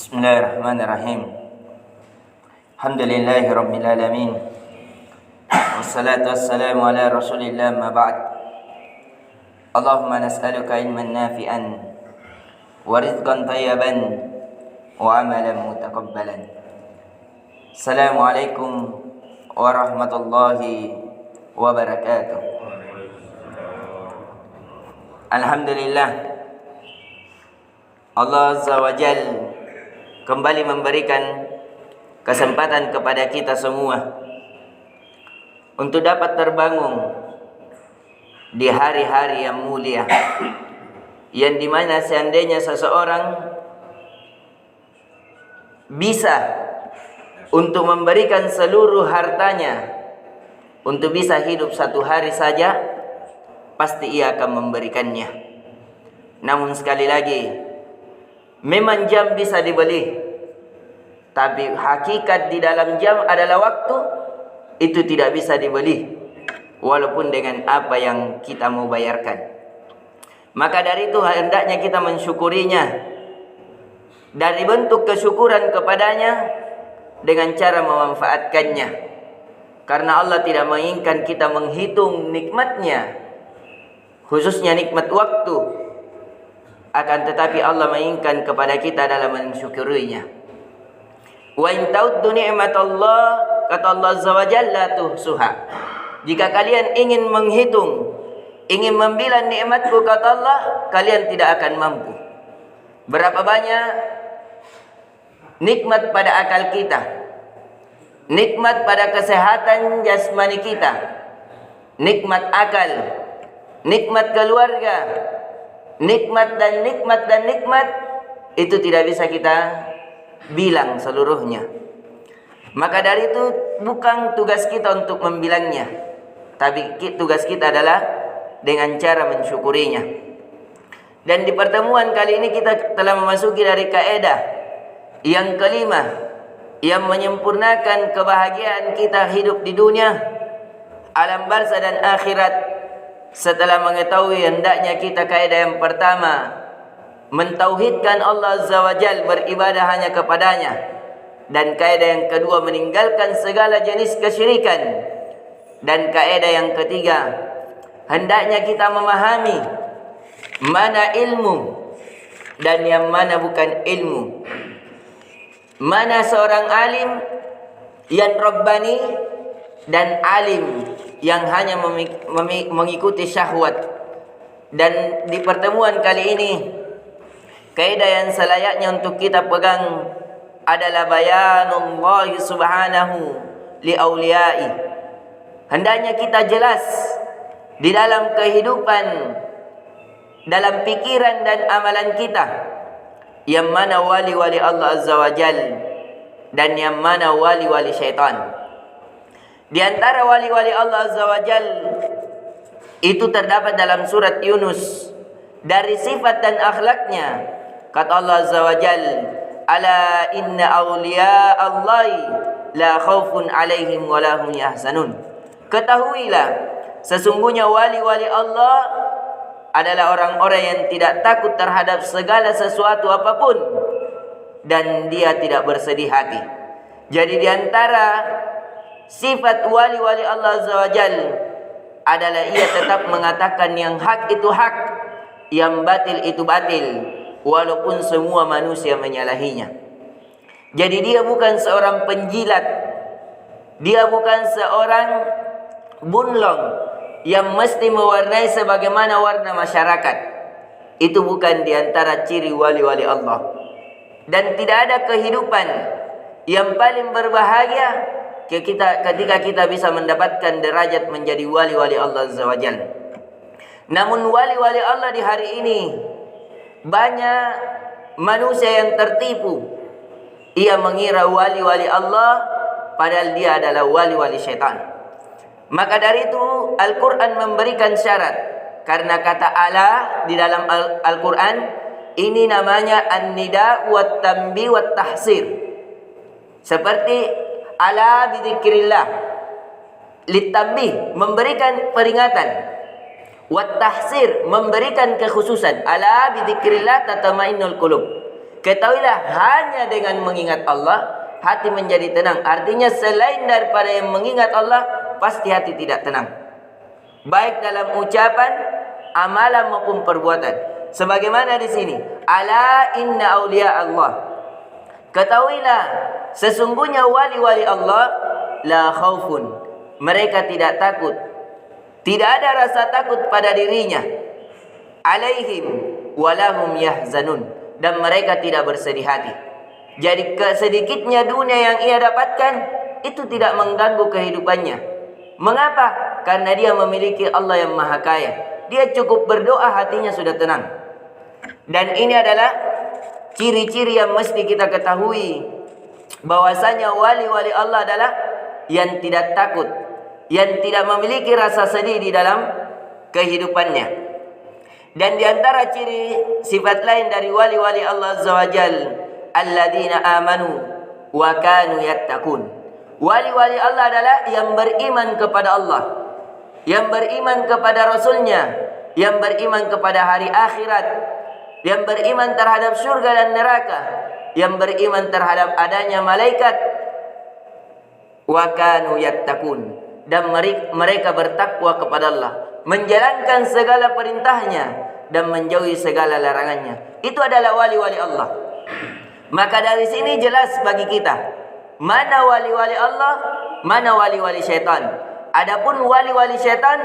Bismillahirrahmanirrahim. Alhamdulillahi rabbil alamin. Wassalatu wassalamu ala Rasulillah ma ba'd. Allahumma nas'aluka ilman nafi'an wa rizqan thayyiban wa amalan mutaqabbalan. Assalamualaikum warahmatullahi wabarakatuh. Alhamdulillah, Allah Azza wa Jalla kembali memberikan kesempatan kepada kita semua untuk dapat terbangun di hari-hari yang mulia, yang dimana seandainya seseorang bisa untuk memberikan seluruh hartanya untuk bisa hidup satu hari saja, pasti ia akan memberikannya. Namun sekali lagi, memang jam bisa dibeli, tapi hakikat di dalam jam adalah waktu. Itu tidak bisa dibeli, walaupun dengan apa yang kita mau bayarkan. Maka dari itu hendaknya kita mensyukurinya, dari bentuk kesyukuran kepadanya dengan cara memanfaatkannya. Karena Allah tidak menginginkan kita menghitung nikmatnya, khususnya nikmat waktu. Akan tetapi Allah menginginkan kepada kita dalam mensyukurinya. Wa in ta'uddu ni'matallah, kata Allah Azza wa Jalla, tuhsuha. Jika kalian ingin menghitung, ingin membilang nikmatku, kata Allah, kalian tidak akan mampu. Berapa banyak nikmat pada akal kita, nikmat pada kesehatan jasmani kita, nikmat akal, nikmat keluarga, nikmat dan nikmat, itu tidak bisa kita bilang seluruhnya. Maka dari itu bukan tugas kita untuk membilangnya, tapi tugas kita adalah dengan cara mensyukurinya. Dan di pertemuan kali ini kita telah memasuki dari kaidah yang kelima, yang menyempurnakan kebahagiaan kita hidup di dunia, alam barzah dan akhirat. Setelah mengetahui hendaknya kita kaidah yang pertama, mentauhidkan Allah Azza wa Jalla, beribadah hanya kepadanya. Dan kaidah yang kedua, meninggalkan segala jenis kesyirikan. Dan kaidah yang ketiga, hendaknya kita memahami mana ilmu dan yang mana bukan ilmu. Mana seorang alim yang rabbani dan alim yang hanya mengikuti syahwat. Dan di pertemuan kali ini, kaidah yang selayaknya untuk kita pegang adalah bayanullah subhanahu li awliyai. Hendaknya kita jelas di dalam kehidupan, dalam pikiran dan amalan kita, yang mana wali-wali Allah Azza wa Jalla dan yang mana wali-wali syaitan. Di antara wali-wali Allah Azza wa Jal itu terdapat dalam surat Yunus, dari sifat dan akhlaknya. Kata Allah Azza wa Jal, ala inna awliya Allahi la khawfun alaihim wa lahum yahzanun. Ketahuilah, sesungguhnya wali-wali Allah adalah orang-orang yang tidak takut terhadap segala sesuatu apapun, dan dia tidak bersedih hati. Jadi di antara sifat wali-wali Allah Azza wa Jal adalah ia tetap mengatakan yang hak itu hak, yang batil itu batil, walaupun semua manusia menyalahinya. Jadi dia bukan seorang penjilat, dia bukan seorang bunlong yang mesti mewarnai sebagaimana warna masyarakat. Itu bukan di antara ciri wali-wali Allah. Dan tidak ada kehidupan yang paling berbahagia ketika kita bisa mendapatkan derajat menjadi wali-wali Allah Azza wa Jalla. Namun wali-wali Allah di hari ini, banyak manusia yang tertipu. Ia mengira wali-wali Allah, padahal dia adalah wali-wali syaitan. Maka dari itu Al-Quran memberikan syarat. Karena kata ala di dalam Al-Quran, ini namanya an-nida wat tambi wat tahsir. Seperti ala bidzikrillah, litambi, memberikan peringatan, wat tahsir, memberikan kekhususan. Ala bidzikrillah tatmainnul qulub. Ketahuilah hanya dengan mengingat Allah hati menjadi tenang. Artinya selain daripada yang mengingat Allah, pasti hati tidak tenang. Baik dalam ucapan, amalan maupun perbuatan. Sebagaimana di sini, ala inna auliya Allah. Ketahuilah sesungguhnya wali-wali Allah la khaufun. Mereka tidak takut. Tidak ada rasa takut pada dirinya. Alaihim walahum yahzanun. Dan mereka tidak bersedih hati. Jadi sedikitnya dunia yang ia dapatkan itu tidak mengganggu kehidupannya. Mengapa? Karena dia memiliki Allah yang Maha Kaya. Dia cukup berdoa hatinya sudah tenang. Dan ini adalah ciri-ciri yang mesti kita ketahui, bahwasanya wali-wali Allah adalah yang tidak takut, yang tidak memiliki rasa sedih di dalam kehidupannya. Dan di antara ciri sifat lain dari wali-wali Allah Azza wa Jal, alladzina amanu wa kanu yattaqun. Wali-wali Allah adalah yang beriman kepada Allah, yang beriman kepada Rasulnya, yang beriman kepada hari akhirat, yang beriman terhadap surga dan neraka, yang beriman terhadap adanya malaikat. Wa kanu yattaqun. Dan mereka bertakwa kepada Allah, menjalankan segala perintahnya dan menjauhi segala larangannya. Itu adalah wali-wali Allah. Maka dari sini jelas bagi kita mana wali-wali Allah, mana wali-wali syaitan. Adapun wali-wali syaitan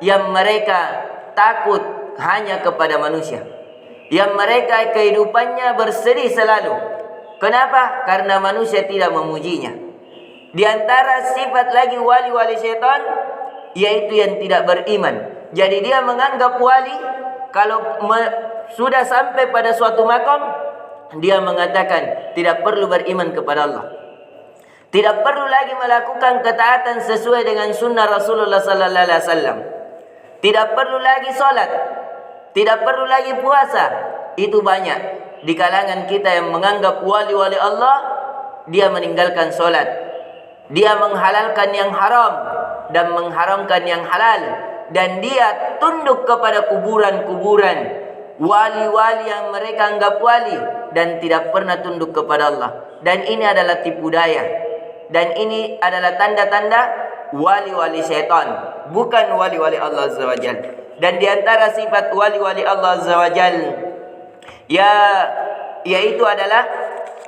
yang mereka takut hanya kepada manusia, yang mereka kehidupannya bersedih selalu. Kenapa? Karena manusia tidak memujinya. Di antara sifat lagi wali-wali syaitan, yaitu yang tidak beriman. Jadi dia menganggap wali, kalau sudah sampai pada suatu makam, dia mengatakan tidak perlu beriman kepada Allah, tidak perlu lagi melakukan ketaatan sesuai dengan sunnah Rasulullah sallallahu alaihi wasallam, tidak perlu lagi solat, tidak perlu lagi puasa. Itu banyak di kalangan kita yang menganggap wali-wali Allah, dia meninggalkan solat, dia menghalalkan yang haram dan mengharamkan yang halal, dan dia tunduk kepada kuburan-kuburan wali-wali yang mereka anggap wali, dan tidak pernah tunduk kepada Allah. Dan ini adalah tipu daya, dan ini adalah tanda-tanda wali-wali syaitan, bukan wali-wali Allah Azza wa Jal. Dan di antara sifat wali-wali Allah Azza wa Jal, yaitu adalah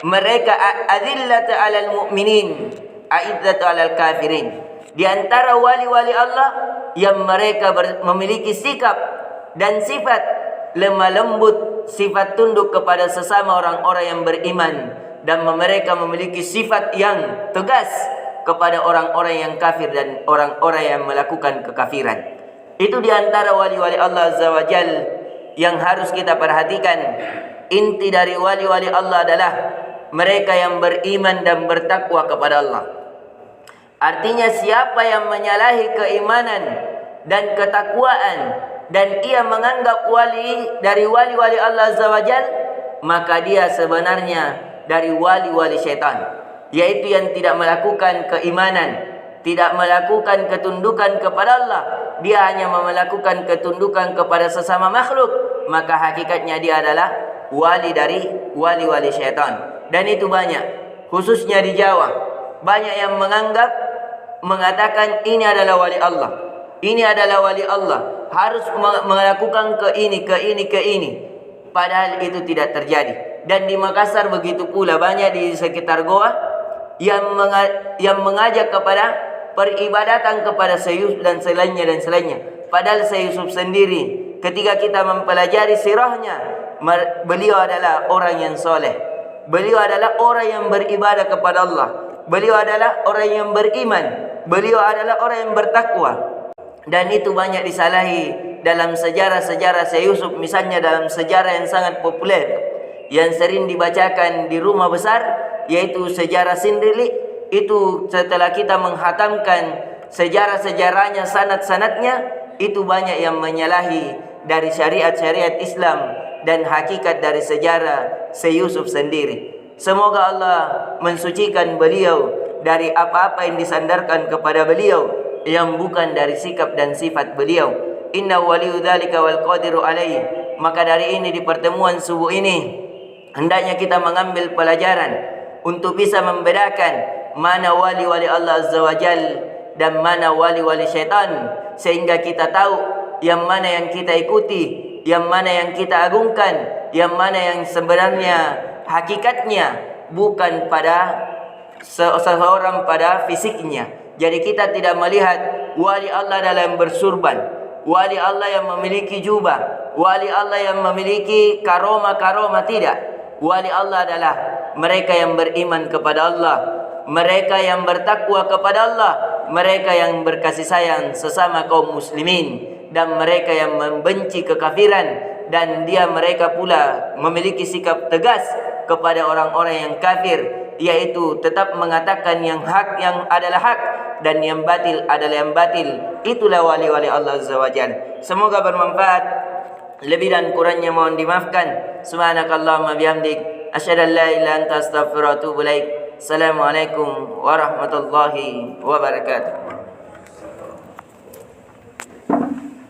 mereka azillatu 'alal mu'minin, a'izzatu 'alal kafirin. Di antara wali-wali Allah yang mereka memiliki sikap dan sifat lemah lembut, sifat tunduk kepada sesama orang-orang yang beriman, dan mereka memiliki sifat yang tegas kepada orang-orang yang kafir dan orang-orang yang melakukan kekafiran. Itu di antara wali-wali Allah Azza wa Jal yang harus kita perhatikan. Inti dari wali-wali Allah adalah mereka yang beriman dan bertakwa kepada Allah. Artinya siapa yang menyalahi keimanan dan ketakwaan, dan ia menganggap wali dari wali-wali Allah Azza wa Jal, maka dia sebenarnya dari wali-wali syaitan, yaitu yang tidak melakukan keimanan, tidak melakukan ketundukan kepada Allah, dia hanya melakukan ketundukan kepada sesama makhluk. Maka hakikatnya dia adalah wali dari wali-wali syaitan. Dan itu banyak, khususnya di Jawa, banyak yang mengatakan ini adalah wali Allah, ini adalah wali Allah, harus melakukan ke ini. Padahal itu tidak terjadi. Dan di Makassar begitu pula, banyak di sekitar Goa yang mengajak kepada peribadatan kepada Sayyid dan selainnya. Padahal Sayyid Yusuf sendiri, ketika kita mempelajari sirahnya, beliau adalah orang yang soleh, beliau adalah orang yang beribadah kepada Allah, beliau adalah orang yang beriman, beliau adalah orang yang bertakwa. Dan itu banyak disalahi dalam sejarah-sejarah Syekh Yusuf. Misalnya dalam sejarah yang sangat populer, yang sering dibacakan di rumah besar, yaitu sejarah Sindili. Itu setelah kita menghatamkan sejarah-sejarahnya, sanad-sanadnya, itu banyak yang menyalahi dari syariat-syariat Islam dan hakikat dari sejarah Syekh Yusuf sendiri. Semoga Allah mensucikan beliau dari apa-apa yang disandarkan kepada beliau yang bukan dari sikap dan sifat beliau. Inna waliyu dzalika wal qadiru alaihi. Maka dari ini, di pertemuan subuh ini, hendaknya kita mengambil pelajaran untuk bisa membedakan mana wali-wali Allah Azza wa Jal dan mana wali-wali syaitan, sehingga kita tahu yang mana yang kita ikuti, yang mana yang kita agungkan, yang mana yang sebenarnya hakikatnya bukan pada seseorang pada fisiknya. Jadi kita tidak melihat wali Allah dalam bersurban, wali Allah yang memiliki jubah, wali Allah yang memiliki karomah-karomah, tidak. Wali Allah adalah mereka yang beriman kepada Allah, mereka yang bertakwa kepada Allah, mereka yang berkasih sayang sesama kaum muslimin, dan mereka yang membenci kekafiran, dan mereka pula memiliki sikap tegas kepada orang-orang yang kafir, yaitu tetap mengatakan yang hak yang adalah hak dan yang batil adalah yang batil. Itulah wali-wali Allah Azza wa Jalla. Semoga bermanfaat. Lebih dan kurangnya mohon dimaafkan. Subhanakallahumma bihamdik, asyhadu an la ilaha illa anta, astaghfiruka wa atubu ilaik. Assalamualaikum warahmatullahi wabarakatuh.